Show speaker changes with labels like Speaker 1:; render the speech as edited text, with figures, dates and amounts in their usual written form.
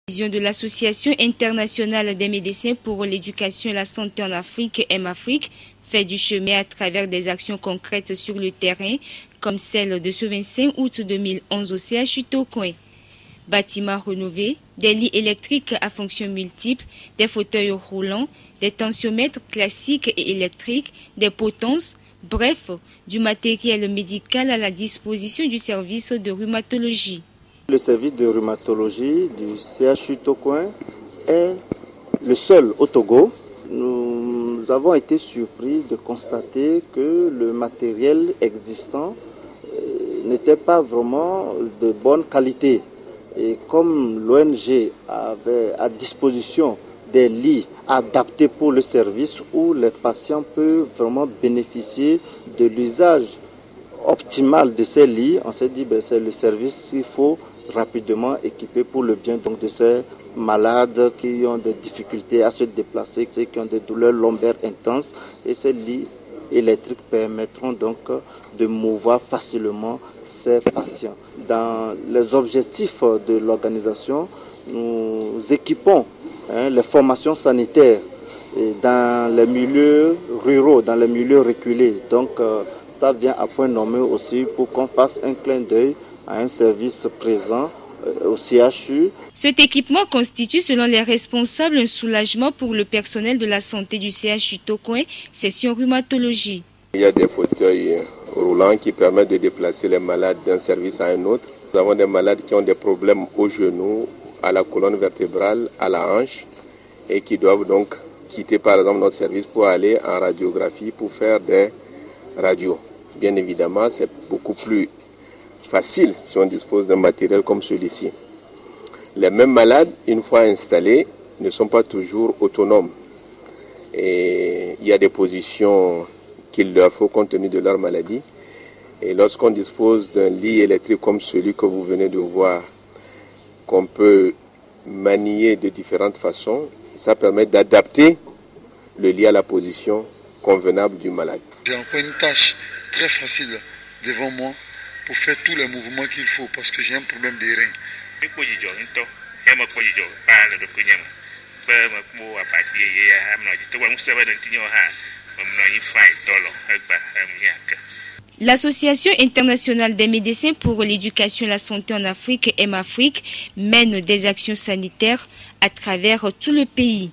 Speaker 1: De l'Association internationale des médecins pour l'éducation et la santé en Afrique, M-Afrique, fait du chemin à travers des actions concrètes sur le terrain, comme celle de ce 25 août 2011 au CHU Tokoin. Bâtiments rénovés, des lits électriques à fonction multiple, des fauteuils roulants, des tensiomètres classiques et électriques, des potences, bref, du matériel médical à la disposition du service de rhumatologie.
Speaker 2: Le service de rhumatologie du CHU Tokoin est le seul au Togo. Nous avons été surpris de constater que le matériel existant n'était pas vraiment de bonne qualité. Et comme l'ONG avait à disposition des lits adaptés pour le service où les patients peuvent vraiment bénéficier de l'usage optimal de ces lits, on s'est dit que c'est le service qu'il faut rapidement équipé pour le bien donc de ces malades qui ont des difficultés à se déplacer, qui ont des douleurs lombaires intenses, et ces lits électriques permettront donc de mouvoir facilement ces patients. Dans les objectifs de l'organisation, nous équipons les formations sanitaires dans les milieux ruraux, dans les milieux reculés. Donc ça vient à point nommé aussi pour qu'on fasse un clin d'œil à un service présent au CHU.
Speaker 1: Cet équipement constitue, selon les responsables, un soulagement pour le personnel de la santé du CHU Tokoin, section rhumatologie.
Speaker 3: Il y a des fauteuils roulants qui permettent de déplacer les malades d'un service à un autre. Nous avons des malades qui ont des problèmes au genou, à la colonne vertébrale, à la hanche, et qui doivent donc quitter par exemple notre service pour aller en radiographie pour faire des radios. Bien évidemment, c'est beaucoup plus facile si on dispose d'un matériel comme celui-ci. Les mêmes malades, une fois installés, ne sont pas toujours autonomes. Et il y a des positions qu'il leur faut compte tenu de leur maladie. Et lorsqu'on dispose d'un lit électrique comme celui que vous venez de voir, qu'on peut manier de différentes façons, ça permet d'adapter le lit à la position convenable du malade.
Speaker 4: J'ai encore une tâche très facile devant moi pour faire tous les mouvements qu'il faut parce que j'ai un problème des reins.
Speaker 1: L'Association internationale des médecins pour l'éducation et la santé en Afrique, M-Afrique, mène des actions sanitaires à travers tout le pays.